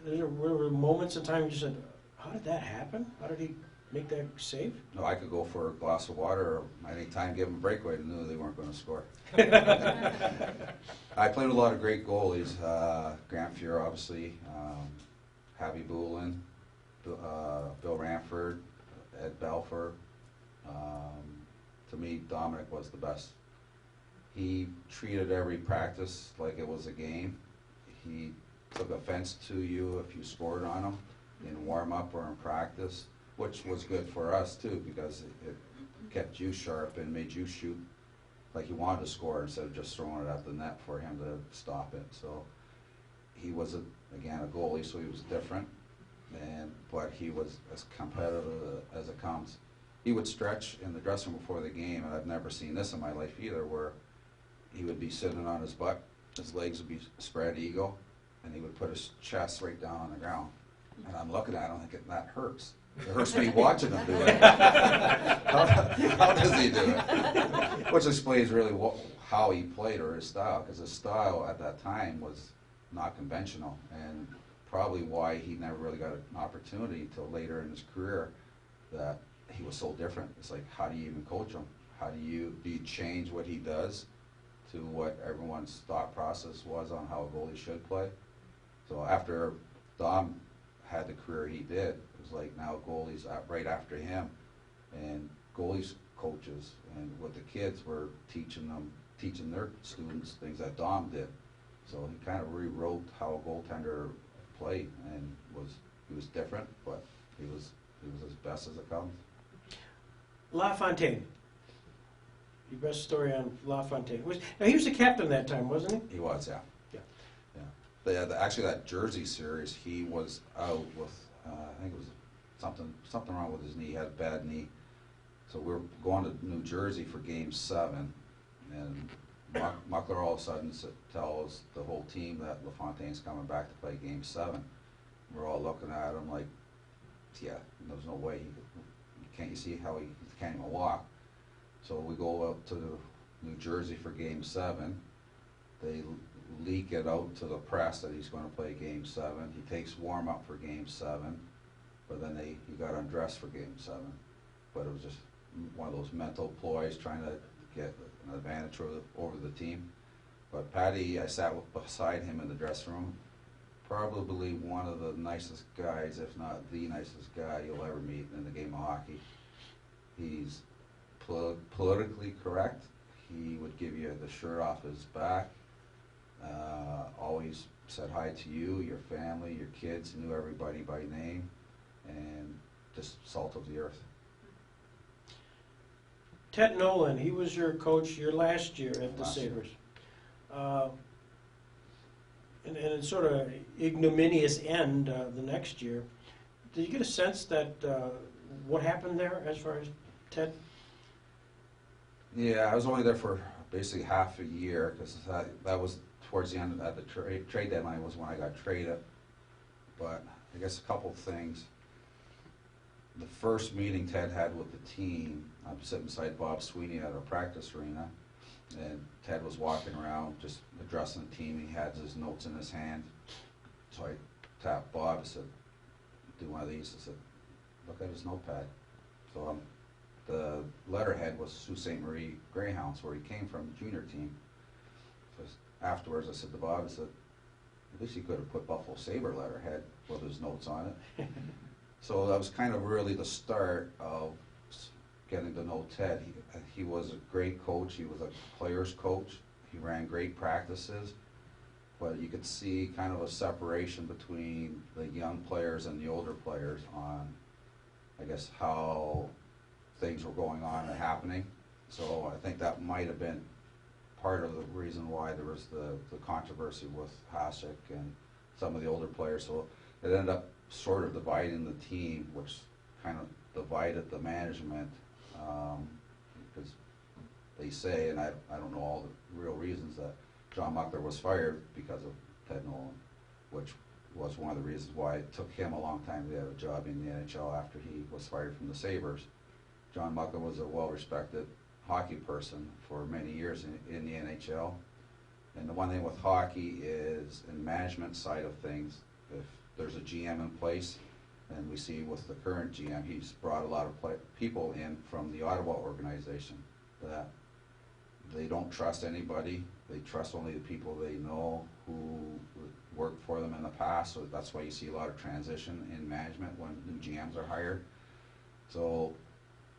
S6: there were moments in time you just said, how did that happen? How did he make that save?
S7: No, I could go for a glass of water or any time give them a breakaway and knew they weren't going to score. I played with a lot of great goalies. Grant Fuhr, obviously, Javi Bulin, Bill Ranford, Ed Belfour. To me, Dominik was the best. He treated every practice like it was a game. He took offense to you if you scored on him in warm-up or in practice, which was good for us too because it kept you sharp and made you shoot like you wanted to score instead of just throwing it at the net for him to stop it. So he was, again, a goalie, so he was different, but he was as competitive as it comes. He would stretch in the dressing room before the game, and I've never seen this in my life either, where he would be sitting on his butt, his legs would be spread eagle, and he would put his chest right down on the ground. And I'm looking at him thinking, that hurts. It hurts me watching him do it. How does he do it? Which explains really how he played or his style, because his style at that time was not conventional, and probably why he never really got an opportunity until later in his career, that he was so different. It's like, how do you even coach him? How do you change what he does to what everyone's thought process was on how a goalie should play. So after Dom had the career he did, it was like now goalies right after him, and goalies coaches and with the kids were teaching their students things that Dom did. So he kind of rewrote how a goaltender played, and he was different, but he was as best as it comes.
S6: LaFontaine. Your best story on LaFontaine. Now he was the captain that time, wasn't he?
S7: He was, yeah. Actually, that Jersey series, he was out with, I think it was something wrong with his knee. He had a bad knee. So we were going to New Jersey for Game 7, and Muckler all of a sudden tells the whole team that LaFontaine's coming back to play Game 7. We're all looking at him like, yeah, there's no way. Can't you see how he can't even walk? So we go up to New Jersey for Game 7. They leak it out to the press that he's going to play Game 7. He takes warm up for Game 7, but then he got undressed for Game 7. But it was just one of those mental ploys trying to get an advantage over the team. But Patty, I sat beside him in the dressing room. Probably one of the nicest guys, if not the nicest guy you'll ever meet in the game of hockey. He's politically correct. He would give you the shirt off his back. Always said hi to you, your family, your kids, knew everybody by name, and just salt of the earth.
S6: Ted Nolan, he was your coach your last year at the Sabres. And a sort of ignominious end the next year. Did you get a sense that what happened there as far as Ted?
S7: Yeah, I was only there for basically half a year because that was towards the end of the trade deadline was when I got traded. But I guess a couple things. The first meeting Ted had with the team, I'm sitting beside Bob Sweeney at our practice arena, and Ted was walking around just addressing the team. He had his notes in his hand. So I tapped Bob and said, do one of these. I said, look at his notepad. So the letterhead was Sault Ste. Marie Greyhounds, where he came from, junior team. So afterwards I said to Bob, I said, at least he could have put Buffalo Sabre letterhead with his notes on it. So that was kind of really the start of getting to know Ted. He was a great coach. He was a player's coach. He ran great practices, but you could see kind of a separation between the young players and the older players on, I guess, how things were going on and happening. So I think that might have been part of the reason why there was the controversy with Hasek and some of the older players. So it ended up sort of dividing the team, which kind of divided the management, because they say, and I don't know all the real reasons, that John Muckler was fired because of Ted Nolan, which was one of the reasons why it took him a long time to get a job in the NHL after he was fired from the Sabres. John Muckler was a well-respected hockey person for many years in the NHL. And the one thing with hockey is, in the management side of things, if there's a GM in place, and we see with the current GM, he's brought a lot of people in from the Ottawa organization that they don't trust anybody. They trust only the people they know who worked for them in the past. So that's why you see a lot of transition in management when new GMs are hired. So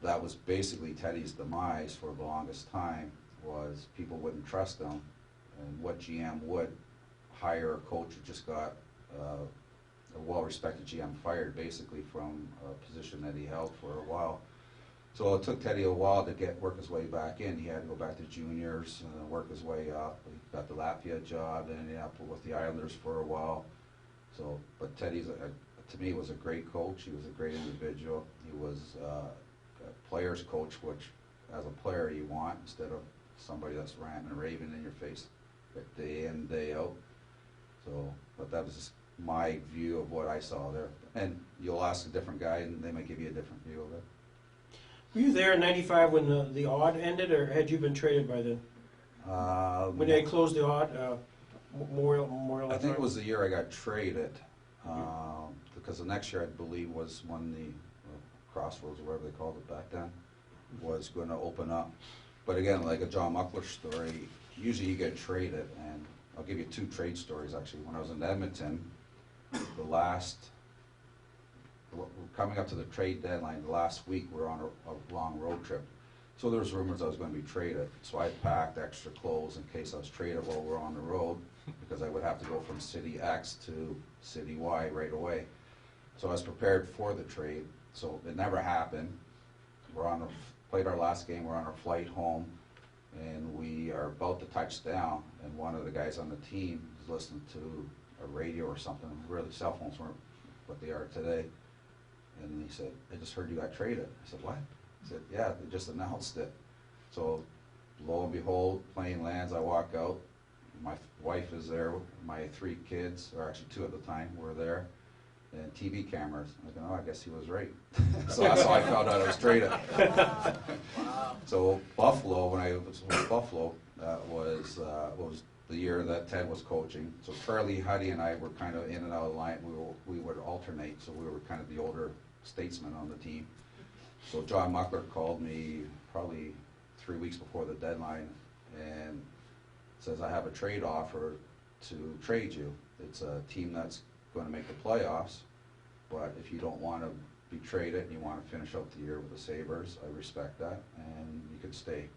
S7: that was basically Teddy's demise for the longest time, was people wouldn't trust him, and what GM would hire a coach who just got a well-respected GM fired basically from a position that he held for a while. So it took Teddy a while to work his way back in. He had to go back to juniors and work his way up. He got the Latvia job, then ended up with the Islanders for a while. So, but Teddy, to me, was a great coach. He was a great individual. He was a player's coach, which as a player you want, instead of somebody that's ranting and raving in your face day in, day out. So, but that was just my view of what I saw there. And you'll ask a different guy and they might give you a different view of it.
S6: Were you there in '95 when the odd ended, or had you been traded by then? When they closed the odd, Memorial.
S7: I think it was the year I got traded, because the next year I believe was when the Crossroads, or whatever they called it back then, was going to open up. But again, like a John Muckler story, usually you get traded, and I'll give you 2 trade stories actually. When I was in Edmonton, coming up to the trade deadline, the last week we were on a long road trip. So there was rumors I was going to be traded. So I packed extra clothes in case I was traded while we were on the road, because I would have to go from city X to city Y right away. So I was prepared for the trade. So it never happened. Played our last game, we're on our flight home, and we are about to touch down, and one of the guys on the team is listening to a radio or something. Really, cell phones weren't what they are today. And he said, "I just heard you got traded." I said, "What?" He said, "Yeah, they just announced it." So lo and behold, plane lands, I walk out, my wife is there, my 3 kids, or actually 2 at the time, were there, and TV cameras. I go, "Oh, I guess he was right." So that's how I found out I was traded. So Buffalo, when I was with Buffalo, was the year that Ted was coaching. So Charlie, Huddy, and I were kind of in and out of the line. We would alternate, so we were kind of the older statesmen on the team. So John Muckler called me probably 3 weeks before the deadline and says, "I have a trade offer to trade you. It's a team that's going to make the playoffs, but if you don't want to be traded and you want to finish out the year with the Sabres, I respect that, and you could stay."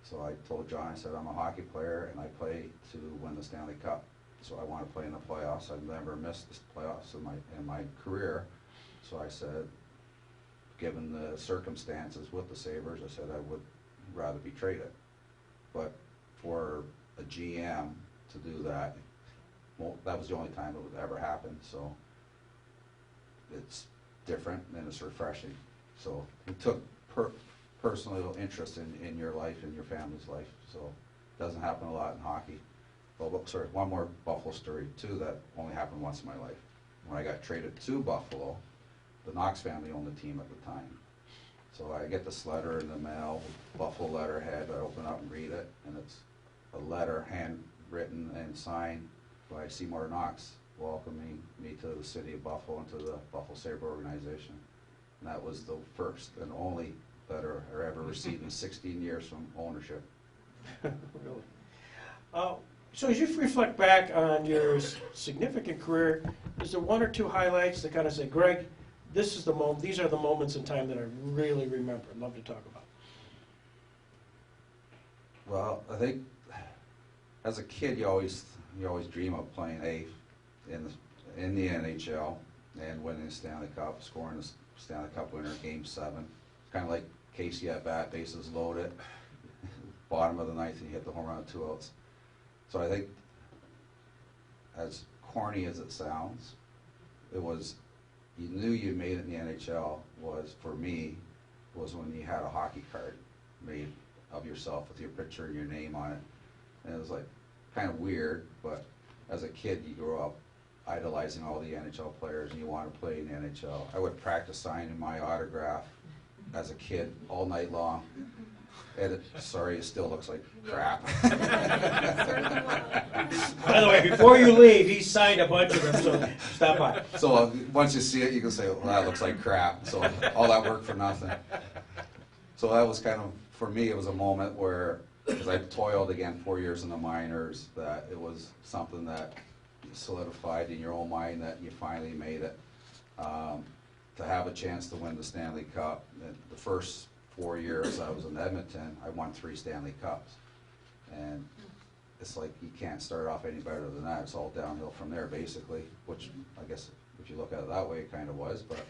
S7: So I told John, I said, "I'm a hockey player and I play to win the Stanley Cup. So I want to play in the playoffs. I've never missed the playoffs in my career." So I said, given the circumstances with the Sabres, I said I would rather be traded. But for a GM to do that, well, that was the only time it would ever happen. So it's different and it's refreshing. So we took personal interest in your life and your family's life. So it doesn't happen a lot in hockey. Well, sorry, one more Buffalo story too that only happened once in my life. When I got traded to Buffalo, the Knox family owned the team at the time. So I get this letter in the mail, Buffalo letterhead. I open up and read it, and it's a letter handwritten and signed by Seymour Knox, welcoming me to the city of Buffalo and to the Buffalo Sabre organization. And that was the first and only letter I ever received in 16 years from ownership.
S6: Really? So as you reflect back on your significant career, is there 1 or 2 highlights that kind of say, "Greg, these are the moments in time that I really remember, I'd love to talk about"?
S7: Well, I think as a kid, you always dream of playing in the NHL and winning the Stanley Cup, scoring the Stanley Cup winner, Game 7. It's kind of like Casey at bat, bases loaded, bottom of the 9th, and you hit the home run with 2 outs. So I think, as corny as it sounds, you knew you made it in the NHL for me, was when you had a hockey card made of yourself with your picture and your name on it. And it was like kind of weird, but as a kid you grow up idolizing all the NHL players and you want to play in the NHL. I would practice signing my autograph as a kid all night long. And sorry, it still looks like crap.
S6: By the way, before you leave, he signed a bunch of them, so stop by.
S7: So once you see it, you can say, "Well, that looks like crap." So all that work for nothing. So that was kind of, for me, it was a moment where, because I toiled again 4 years in the minors, that it was something that solidified in your own mind that you finally made it. To have a chance to win the Stanley Cup, the first 4 years I was in Edmonton, I won 3 Stanley Cups. And it's like you can't start off any better than that. It's all downhill from there, basically, which I guess if you look at it that way, it kind of was. But,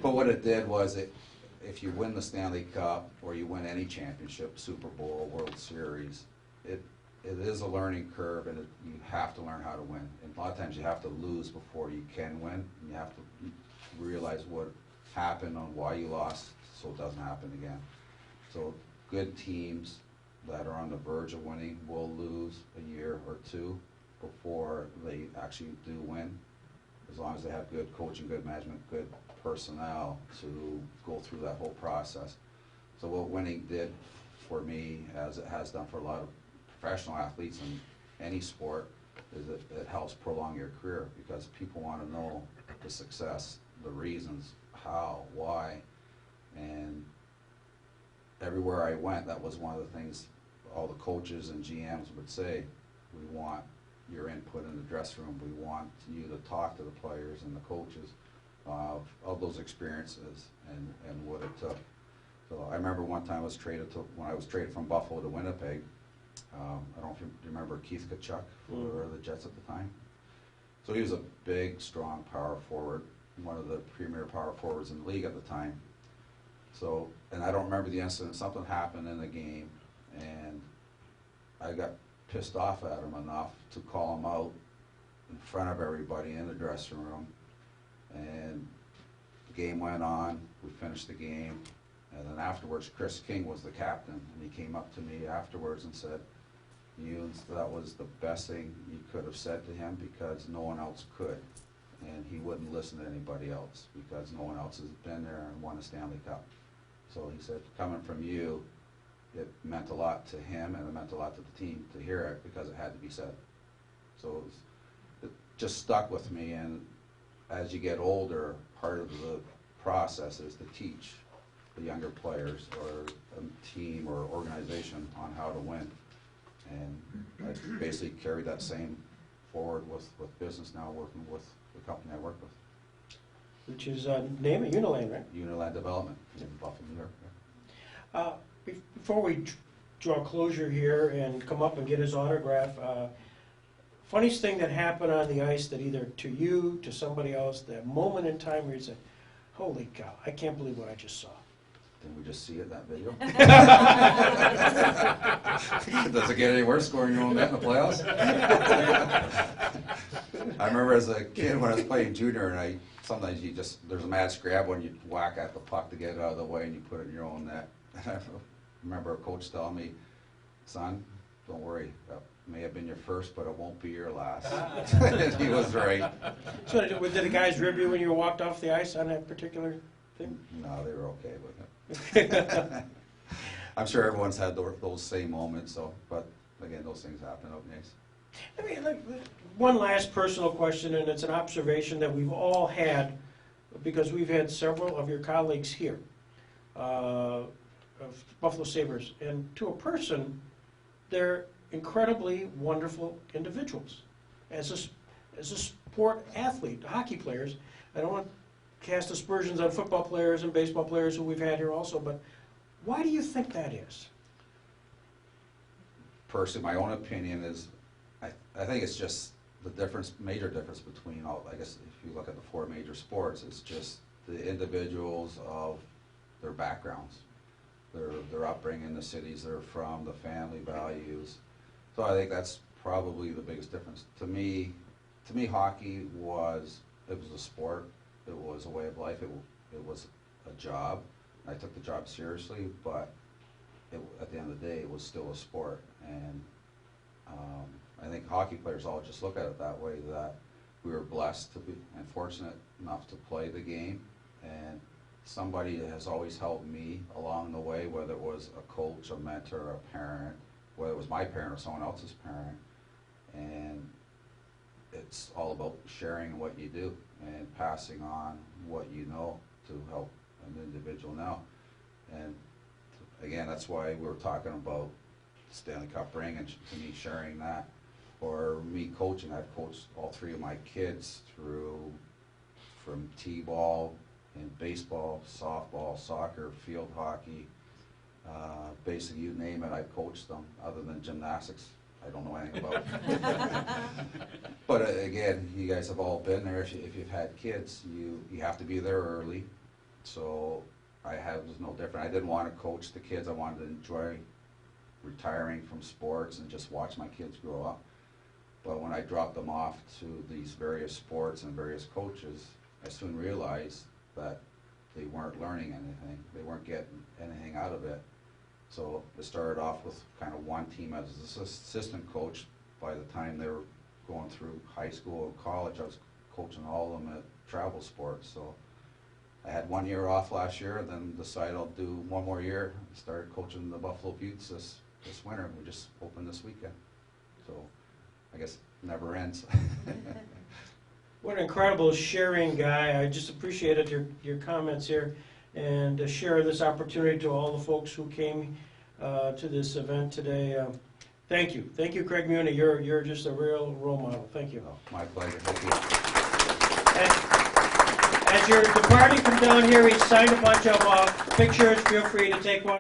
S7: but what it did was, if you win the Stanley Cup or you win any championship, Super Bowl, World Series, it is a learning curve, and you have to learn how to win. And a lot of times you have to lose before you can win. And you have to realize what happened and why you lost, so it doesn't happen again. So good teams that are on the verge of winning will lose a year or 2 before they actually do win, as long as they have good coaching, good management, good personnel to go through that whole process. So what winning did for me, as it has done for a lot of professional athletes in any sport, is it helps prolong your career, because people want to know the success, the reasons, how, why, and everywhere I went, that was one of the things all the coaches and GMs would say, we want your input in the dressing room. We want you to talk to the players and the coaches of those experiences and what it took. So I remember one time when I was traded from Buffalo to Winnipeg. I don't know if you remember Keith Tkachuk for the Jets at the time. So he was a big, strong power forward, one of the premier power forwards in the league at the time. So, and I don't remember the incident. Something happened in the game, and I got pissed off at him enough to call him out in front of everybody in the dressing room. And the game went on. We finished the game. And then afterwards, Chris King was the captain, and he came up to me afterwards and said, that was the best thing you could have said to him because no one else could. And he wouldn't listen to anybody else because no one else has been there and won a Stanley Cup. So he said, coming from you, it meant a lot to him and it meant a lot to the team to hear it because it had to be said. So it just stuck with me, and as you get older, part of the process is to teach the younger players or a team or organization on how to win. And I basically carry that same forward with business now, working with the company I work with.
S6: Which is, name it, Uniland, right?
S7: Uniland Development in Buffalo, New York.
S6: Yeah. Before we draw closure here and come up and get his autograph, funniest thing that happened on the ice that either to you, to somebody else, that moment in time where you said, holy cow, I can't believe what I just saw.
S7: Didn't we just see it, that video? Does it get any worse scoring your own net in the playoffs? I remember as a kid when I was playing junior, and sometimes there's a mad scramble and you whack at the puck to get it out of the way and you put it in your own net. And I remember a coach telling me, son, don't worry, that may have been your first, but it won't be your last. And he was right.
S6: So did the guys rib you when you walked off the ice on that particular thing?
S7: No, they were okay with it. I'm sure everyone's had those same moments, but again, those things happen out in ice.
S6: I mean, one last personal question, and it's an observation that we've all had because we've had several of your colleagues here, of Buffalo Sabres, and to a person, they're incredibly wonderful individuals. As a sport athlete, hockey players, I don't want to cast aspersions on football players and baseball players who we've had here also, but why do you think that is?
S7: Personally, my own opinion is, I think it's just the major difference between all, I guess if you look at the four major sports, it's just the individuals of their backgrounds, their upbringing, the cities they're from, the family values. So I think that's probably the biggest difference. To me, hockey was a sport. It was a way of life. It was a job. I took the job seriously, but at the end of the day, it was still a sport. And I think hockey players all just look at it that way, that we were blessed to be and fortunate enough to play the game. And somebody has always helped me along the way, whether it was a coach, a mentor, a parent, whether it was my parent or someone else's parent. And it's all about sharing what you do and passing on what you know to help an individual now. And again, that's why we were talking about Stanley Cup ring and to me sharing that, or me coaching. I've coached all three of my kids from t-ball and baseball, softball, soccer, field hockey, basically you name it, I've coached them, other than gymnastics. I don't know anything about. But again, you guys have all been there. If you've had kids, you have to be there early. So it was no different. I didn't want to coach the kids. I wanted to enjoy retiring from sports and just watch my kids grow up. But when I dropped them off to these various sports and various coaches, I soon realized that they weren't learning anything. They weren't getting anything out of it. So it started off with kind of one team as an assistant coach. By the time they were going through high school and college, I was coaching all of them at travel sports. So I had 1 year off last year, and then decided I'll do one more year. I started coaching the Buffalo Buttes this winter. We just opened this weekend. So I guess it never ends.
S6: What an incredible sharing guy. I just appreciated your comments here, and to share this opportunity to all the folks who came to this event today. Thank you. Thank you, Craig Muni. You're just a real role model. Thank you.
S7: My pleasure. Thank you.
S6: As you're departing from down here, he signed a bunch of pictures. Feel free to take one.